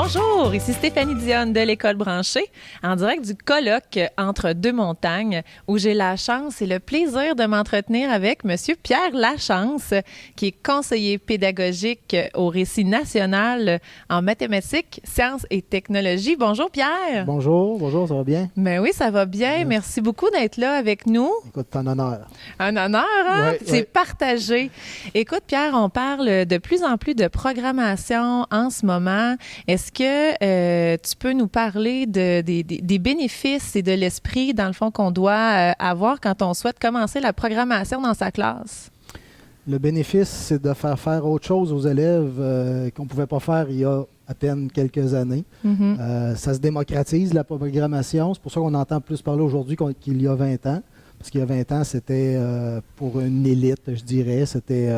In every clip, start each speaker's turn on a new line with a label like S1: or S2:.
S1: Bonjour, ici Stéphanie Dionne de l'École branchée, en direct du colloque Entre deux montagnes, où j'ai la chance et le plaisir de m'entretenir avec Monsieur Pierre Lachance, qui est conseiller pédagogique au Récit national en mathématiques, sciences et technologies. Bonjour Pierre.
S2: Bonjour, ça va bien?
S1: Ben oui, ça va bien. Merci beaucoup d'être là avec nous.
S2: Écoute, c'est un honneur.
S1: Un honneur, hein?
S2: Ouais,
S1: C'est
S2: ouais.
S1: partagé. Écoute, Pierre, on parle de plus en plus de programmation en ce moment. Est-ce que tu peux nous parler des bénéfices et de l'esprit, dans le fond, qu'on doit avoir quand on souhaite commencer la programmation dans sa classe?
S2: Le bénéfice, c'est de faire autre chose aux élèves qu'on ne pouvait pas faire il y a à peine quelques années. Ça se démocratise, la programmation. C'est pour ça qu'on entend plus parler aujourd'hui qu'il y a 20 ans. Parce qu'il y a 20 ans, c'était pour une élite, je dirais. C'était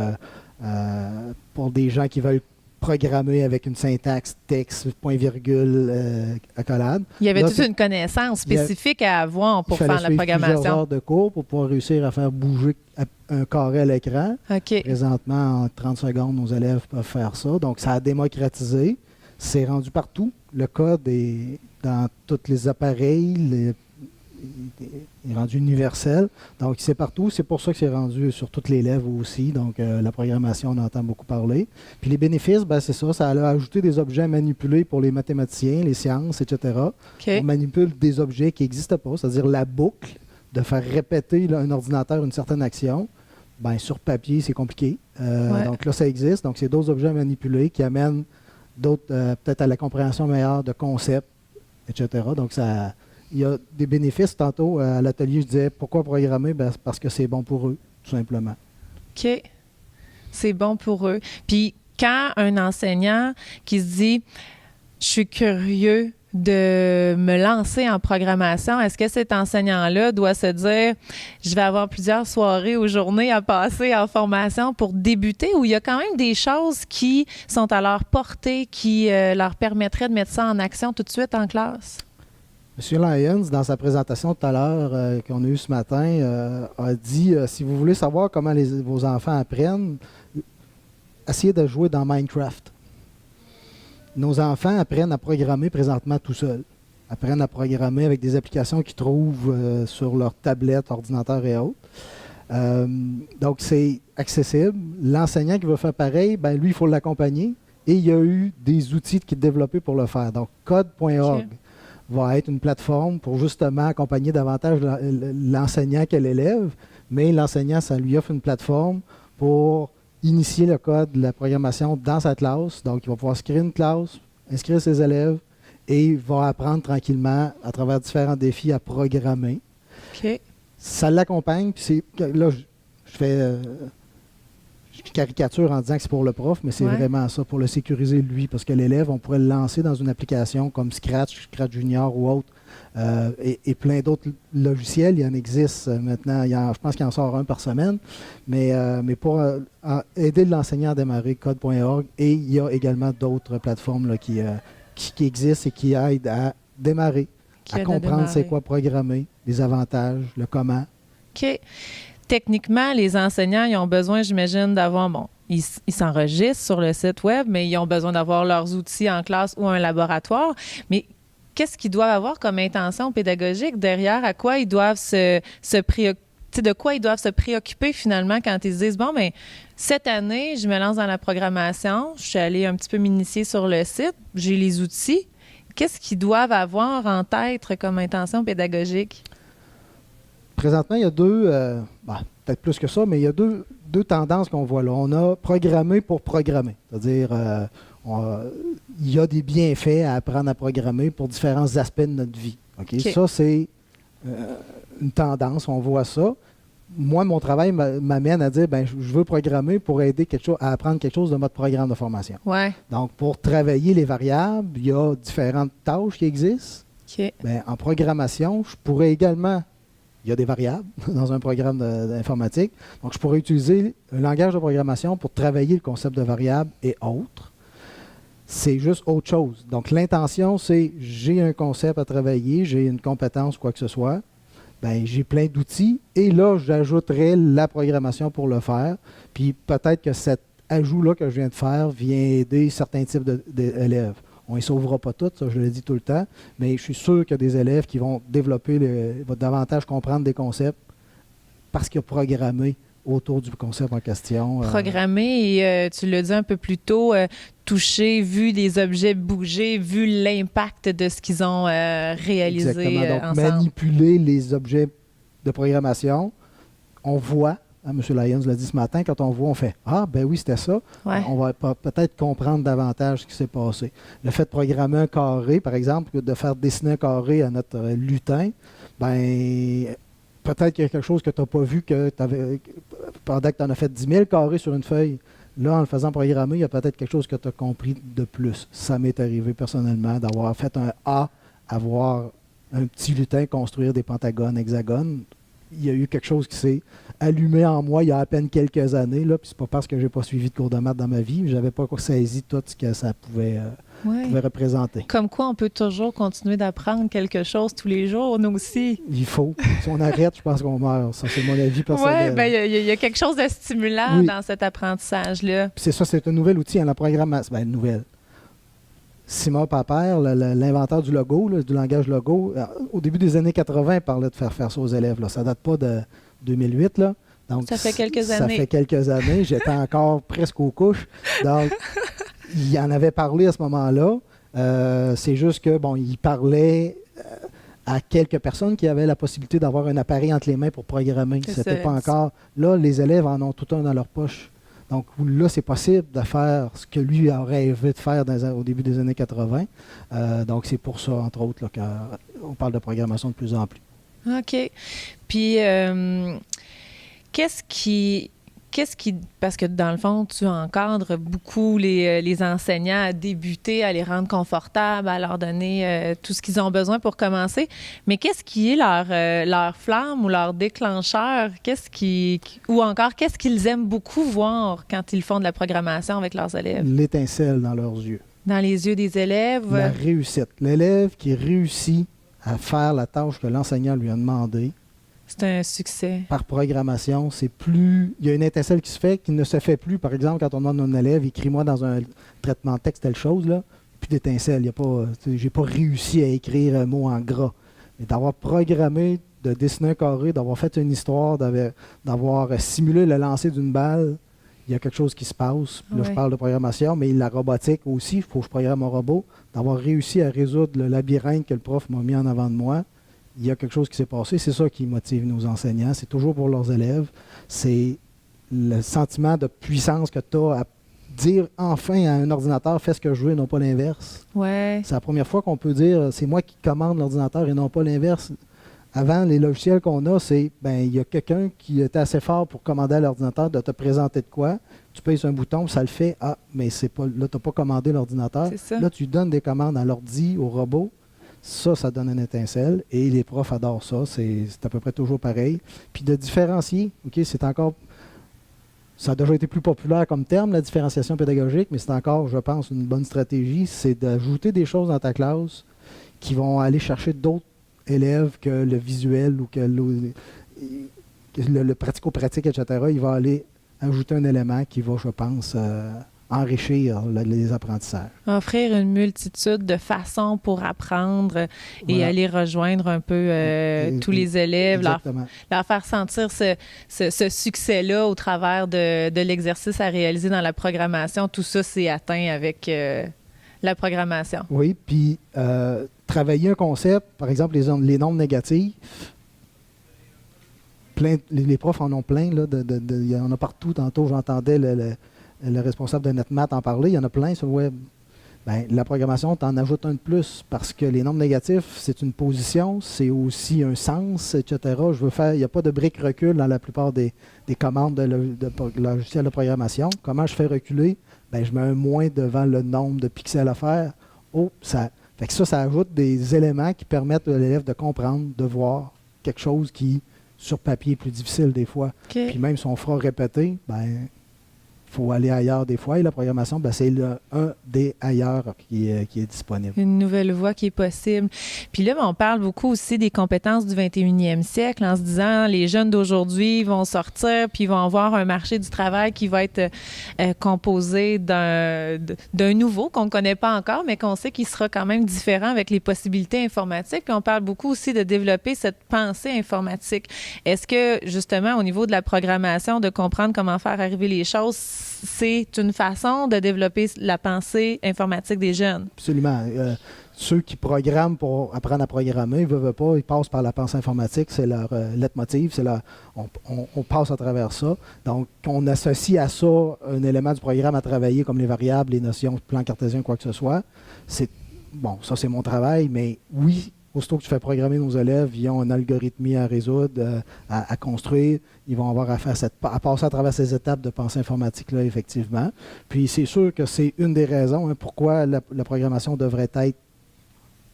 S2: pour des gens qui veulent programmer avec une syntaxe, texte, point-virgule, accolade.
S1: Il y avait
S2: Là,
S1: toute une connaissance spécifique à avoir pour faire la
S2: plusieurs
S1: programmation.
S2: heures de cours pour pouvoir réussir à faire bouger un carré à l'écran.
S1: OK.
S2: Présentement, en 30 secondes, nos élèves peuvent faire ça. Donc, ça a démocratisé. C'est rendu partout. Le code est dans tous les appareils. Il est rendu universel. Donc, c'est partout. C'est pour ça que c'est rendu sur toutes les lèvres aussi. Donc, la programmation, on entend beaucoup parler. Puis les bénéfices, ben, c'est ça. Ça a ajouté des objets à manipuler pour les mathématiciens, les sciences, etc.
S1: OK.
S2: On manipule des objets qui n'existent pas, c'est-à-dire la boucle, de faire répéter un ordinateur une certaine action. Ben, sur papier, c'est compliqué.
S1: Ouais.
S2: Donc là, ça existe. Donc, c'est d'autres objets à manipuler qui amènent d'autres, peut-être à la compréhension meilleure de concepts, etc. Donc, il y a des bénéfices. Tantôt, à l'atelier, je disais, pourquoi programmer? Ben, c'est parce que c'est bon pour eux, tout simplement.
S1: OK. C'est bon pour eux. Puis, quand un enseignant qui se dit « Je suis curieux de me lancer en programmation », est-ce que cet enseignant-là doit se dire « Je vais avoir plusieurs soirées ou journées à passer en formation pour débuter » ou il y a quand même des choses qui sont à leur portée, qui leur permettraient de mettre ça en action tout de suite en classe?
S2: M. Lyons, dans sa présentation tout à l'heure qu'on a eue ce matin, a dit si vous voulez savoir comment vos enfants apprennent, essayez de jouer dans Minecraft. Nos enfants apprennent à programmer présentement tout seuls. Apprennent à programmer avec des applications qu'ils trouvent sur leur tablette, ordinateur et autres. Donc, c'est accessible. L'enseignant qui veut faire pareil, ben, lui, il faut l'accompagner. Et il y a eu des outils qui sont développés pour le faire. Donc, code.org.
S1: OK.
S2: Va être une plateforme pour justement accompagner davantage l'enseignant que l'élève, mais l'enseignant, ça lui offre une plateforme pour initier le code de la programmation dans sa classe. Donc, il va pouvoir se créer une classe, inscrire ses élèves et il va apprendre tranquillement à travers différents défis à programmer.
S1: OK.
S2: Ça l'accompagne, puis là, je fais... Je caricature en disant que c'est pour le prof, mais c'est vraiment ça, pour le sécuriser lui, parce que l'élève, on pourrait le lancer dans une application comme Scratch Junior ou autre, et plein d'autres logiciels. Il y en existe maintenant, je pense qu'il en sort un par semaine, mais pour aider l'enseignant à démarrer, code.org, et il y a également d'autres plateformes là, qui existent et qui aident à démarrer, à comprendre c'est quoi programmer, les avantages, le comment.
S1: OK. Techniquement, les enseignants, ils ont besoin, j'imagine, d'avoir, ils s'enregistrent sur le site web, mais ils ont besoin d'avoir leurs outils en classe ou un laboratoire. Mais qu'est-ce qu'ils doivent avoir comme intention pédagogique derrière? À quoi ils doivent de quoi ils doivent se préoccuper finalement quand ils se disent, bon, mais cette année, je me lance dans la programmation, je suis allée un petit peu m'initier sur le site, j'ai les outils. Qu'est-ce qu'ils doivent avoir en tête comme intention pédagogique?
S2: Présentement, il y a peut-être plus que ça, mais il y a deux tendances qu'on voit là. On a programmé pour programmer. C'est-à-dire, il y a des bienfaits à apprendre à programmer pour différents aspects de notre vie. Okay? Ça, c'est une tendance, on voit ça. Moi, mon travail m'amène à dire, je veux programmer pour aider à apprendre quelque chose de notre programme de formation.
S1: Ouais.
S2: Donc, pour travailler les variables, il y a différentes tâches qui existent.
S1: OK.
S2: En programmation, je pourrais également... Il y a des variables dans un programme d'informatique. Donc, je pourrais utiliser un langage de programmation pour travailler le concept de variables et autres. C'est juste autre chose. Donc, l'intention, c'est j'ai un concept à travailler, j'ai une compétence, quoi que ce soit. J'ai plein d'outils et là, j'ajouterai la programmation pour le faire. Puis peut-être que cet ajout-là que je viens de faire vient aider certains types d'élèves. On ne les sauvera pas toutes, ça je le dis tout le temps, mais je suis sûr qu'il y a des élèves qui vont vont davantage comprendre des concepts parce qu'ils ont programmé autour du concept en question.
S1: Programmer et tu l'as dit un peu plus tôt, toucher, vu des objets bouger, vu l'impact de ce qu'ils ont réalisé
S2: exactement. Donc,
S1: ensemble.
S2: manipuler les objets de programmation, on voit, M. Lyons l'a dit ce matin, quand on voit, on fait « Ah, ben oui, c'était ça.
S1: Ouais.
S2: On va peut-être comprendre davantage ce qui s'est passé. Le fait de programmer un carré, par exemple, de faire dessiner un carré à notre lutin, ben peut-être qu'il y a quelque chose que tu n'as pas vu pendant que tu en as fait 10 000 carrés sur une feuille. Là, en le faisant programmer, il y a peut-être quelque chose que tu as compris de plus. Ça m'est arrivé personnellement d'avoir fait un A, avoir un petit lutin, construire des pentagones, hexagones. Il y a eu quelque chose qui s'est allumé en moi il y a à peine quelques années. Là, puis c'est pas parce que j'ai pas suivi de cours de maths dans ma vie, je n'avais pas saisi tout ce que ça pouvait représenter.
S1: Comme quoi, on peut toujours continuer d'apprendre quelque chose tous les jours, nous aussi.
S2: Il faut. Si on arrête, je pense qu'on meurt. Ça, c'est mon avis personnel.
S1: Oui, bien, il y a quelque chose de stimulant dans cet apprentissage-là.
S2: Puis c'est ça, c'est un nouvel outil en la programmation. Bien, nouvelle. Simon Papert, l'inventeur du logo, du langage logo, au début des années 80, il parlait de faire ça aux élèves. Là. Ça ne date pas de 2008. Là. Donc,
S1: ça fait quelques années.
S2: Ça fait quelques années. J'étais encore presque aux couches. Donc, il en avait parlé à ce moment-là. C'est juste que, bon, il parlait à quelques personnes qui avaient la possibilité d'avoir un appareil entre les mains pour programmer. C'était pas encore... Là, les élèves en ont tout un dans leur poche. Donc là, c'est possible de faire ce que lui a rêvé de faire au début des années 80. Donc c'est pour ça, entre autres, qu'on parle de programmation de plus en plus.
S1: OK. Puis, qu'est-ce qui... Parce que dans le fond, tu encadres beaucoup les enseignants à débuter, à les rendre confortables, à leur donner tout ce qu'ils ont besoin pour commencer. Mais qu'est-ce qui est leur flamme ou leur déclencheur? Ou encore, qu'est-ce qu'ils aiment beaucoup voir quand ils font de la programmation avec leurs élèves?
S2: L'étincelle dans leurs yeux.
S1: Dans les yeux des élèves?
S2: La réussite. L'élève qui réussit à faire la tâche que l'enseignant lui a demandé.
S1: C'est un succès.
S2: Par programmation, c'est plus... Il y a une étincelle qui se fait, qui ne se fait plus. Par exemple, quand on demande à un élève, écris-moi dans un traitement de texte telle chose, là, puis d'étincelle. J'ai pas réussi à écrire un mot en gras. Mais d'avoir programmé, de dessiner un carré, d'avoir fait une histoire, d'avoir simulé le lancer d'une balle, il y a quelque chose qui se passe. Puis là, je parle de programmation, mais la robotique aussi, il faut que je programme un robot. D'avoir réussi à résoudre le labyrinthe que le prof m'a mis en avant de moi, il y a quelque chose qui s'est passé. C'est ça qui motive nos enseignants. C'est toujours pour leurs élèves. C'est le sentiment de puissance que tu as à dire enfin à un ordinateur, fais ce que je veux et non pas l'inverse.
S1: Ouais.
S2: C'est la première fois qu'on peut dire, c'est moi qui commande l'ordinateur et non pas l'inverse. Avant, les logiciels qu'on a, c'est, il y a quelqu'un qui était assez fort pour commander à l'ordinateur de te présenter de quoi. Tu pèses sur un bouton, ça le fait. Ah, mais c'est pas, là, tu n'as pas commandé l'ordinateur. Là, tu donnes des commandes à l'ordi, au robot. Ça donne une étincelle et les profs adorent ça. C'est à peu près toujours pareil. Puis de différencier, OK, c'est encore... Ça a déjà été plus populaire comme terme, la différenciation pédagogique, mais c'est encore, je pense, une bonne stratégie. C'est d'ajouter des choses dans ta classe qui vont aller chercher d'autres élèves que le visuel ou que le pratico-pratique, etc. Il va aller ajouter un élément qui va, je pense... enrichir les apprentissages.
S1: Offrir une multitude de façons pour apprendre et aller rejoindre un peu tous les élèves, leur faire sentir ce succès-là au travers de l'exercice à réaliser dans la programmation. Tout ça, c'est atteint avec la programmation.
S2: Oui, puis travailler un concept, par exemple les nombres négatifs, les profs en ont plein, il y en a partout. Tantôt, j'entendais le responsable de NetMath en parler, il y en a plein sur le web. La programmation, tu en ajoutes un de plus parce que les nombres négatifs, c'est une position, c'est aussi un sens, etc. Il n'y a pas de brique recul dans la plupart des commandes de logiciel de programmation. Comment je fais reculer? Je mets un moins devant le nombre de pixels à faire. Fait que ça ajoute des éléments qui permettent à l'élève de comprendre, de voir quelque chose qui, sur papier, est plus difficile des fois.
S1: Okay.
S2: Puis même si on fera répéter, faut aller ailleurs des fois. Et la programmation, ben, c'est un des ailleurs qui est disponible.
S1: Une nouvelle voie qui est possible. Puis là, on parle beaucoup aussi des compétences du 21e siècle en se disant les jeunes d'aujourd'hui vont sortir puis ils vont avoir un marché du travail qui va être composé d'un nouveau qu'on ne connaît pas encore, mais qu'on sait qu'il sera quand même différent avec les possibilités informatiques. Puis on parle beaucoup aussi de développer cette pensée informatique. Est-ce que, justement, au niveau de la programmation, de comprendre comment faire arriver les choses, c'est une façon de développer la pensée informatique des jeunes?
S2: Absolument. Ceux qui programment pour apprendre à programmer, ils ne veulent pas, ils passent par la pensée informatique, c'est leur leitmotiv, on passe à travers ça. Donc, on associe à ça un élément du programme à travailler comme les variables, les notions, plan cartésien, quoi que ce soit. Bon, ça c'est mon travail, mais oui, aussitôt que tu fais programmer nos élèves, ils ont un algorithme à résoudre, à construire. Ils vont avoir à passer à travers ces étapes de pensée informatique-là, effectivement. Puis c'est sûr que c'est une des raisons pourquoi la programmation devrait être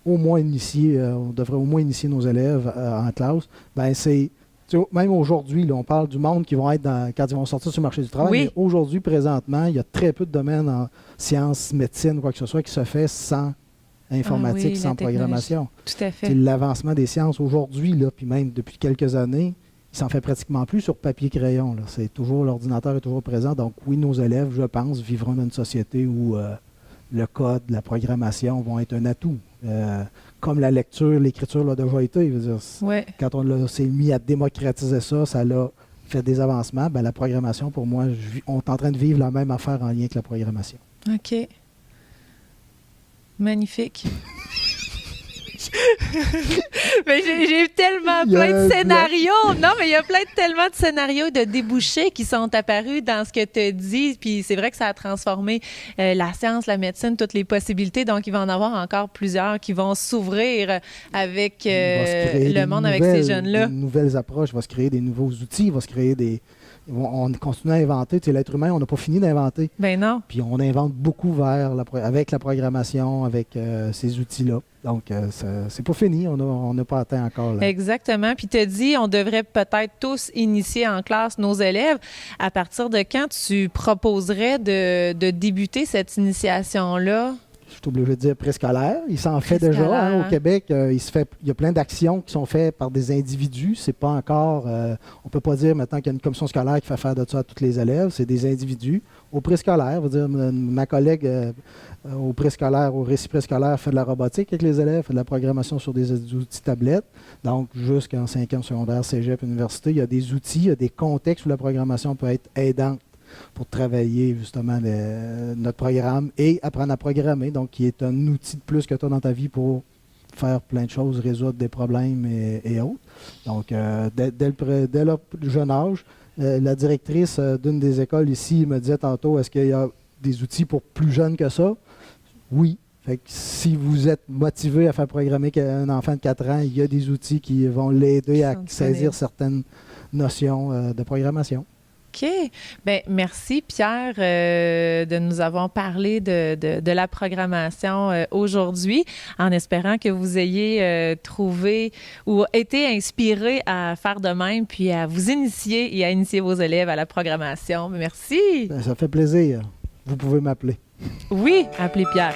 S2: au moins initiée. On devrait au moins initier nos élèves en classe. Ben même aujourd'hui, là, on parle du monde qui vont être quand ils vont sortir sur le marché du travail.
S1: Oui.
S2: Mais aujourd'hui, présentement, il y a très peu de domaines en sciences, médecine, quoi que ce soit, qui se fait sans informatique, sans programmation.
S1: Tout à fait.
S2: C'est l'avancement des sciences aujourd'hui, puis même depuis quelques années, il s'en fait pratiquement plus sur papier-crayon. C'est toujours, l'ordinateur est toujours présent. Donc oui, nos élèves, je pense, vivront dans une société où le code, la programmation vont être un atout. Comme la lecture, l'écriture l'a déjà été. Je veux dire, quand on s'est mis à démocratiser ça, ça l'a fait des avancements. Ben, la programmation, pour moi, on est en train de vivre la même affaire en lien avec la programmation.
S1: OK. Magnifique. Mais j'ai tellement plein de scénarios. Non, mais il y a tellement de scénarios et de débouchés qui sont apparus dans ce que tu as dit. Puis c'est vrai que ça a transformé la science, la médecine, toutes les possibilités. Donc, il va en avoir encore plusieurs qui vont s'ouvrir avec le monde, avec ces jeunes-là.
S2: De nouvelles approches, il va se créer des nouveaux outils, il va se créer des... On continue à inventer. Tu sais, l'être humain, on n'a pas fini d'inventer.
S1: Ben non.
S2: Puis on invente beaucoup avec la programmation, avec ces outils-là. Donc, c'est pas fini. On n'a pas atteint encore. Là.
S1: Exactement. Puis tu as dit, on devrait peut-être tous initier en classe nos élèves. À partir de quand tu proposerais de débuter cette initiation-là?
S2: Je suis obligé de dire préscolaire. Il s'en fait déjà. Au Québec, il y a plein d'actions qui sont faites par des individus. C'est pas encore... on peut pas dire maintenant qu'il y a une commission scolaire qui fait faire de ça à tous les élèves. C'est des individus. Au préscolaire, ma collègue au préscolaire, au récit préscolaire, fait de la robotique avec les élèves, fait de la programmation sur des outils tablettes. Donc, jusqu'en 5e secondaire, cégep, université, il y a des outils, il y a des contextes où la programmation peut être aidante pour travailler justement notre programme et apprendre à programmer, donc qui est un outil de plus que tu as dans ta vie pour faire plein de choses, résoudre des problèmes et autres. Donc, dès le jeune âge, la directrice d'une des écoles ici me disait tantôt, est-ce qu'il y a des outils pour plus jeunes que ça? Oui. Fait que si vous êtes motivé à faire programmer un enfant de 4 ans, il y a des outils qui vont l'aider à saisir certaines notions de programmation.
S1: OK. Bien, merci, Pierre, de nous avoir parlé de la programmation aujourd'hui, en espérant que vous ayez trouvé ou été inspiré à faire de même, puis à vous initier et à initier vos élèves à la programmation. Merci.
S2: Ça fait plaisir. Vous pouvez m'appeler.
S1: Oui, appelez Pierre.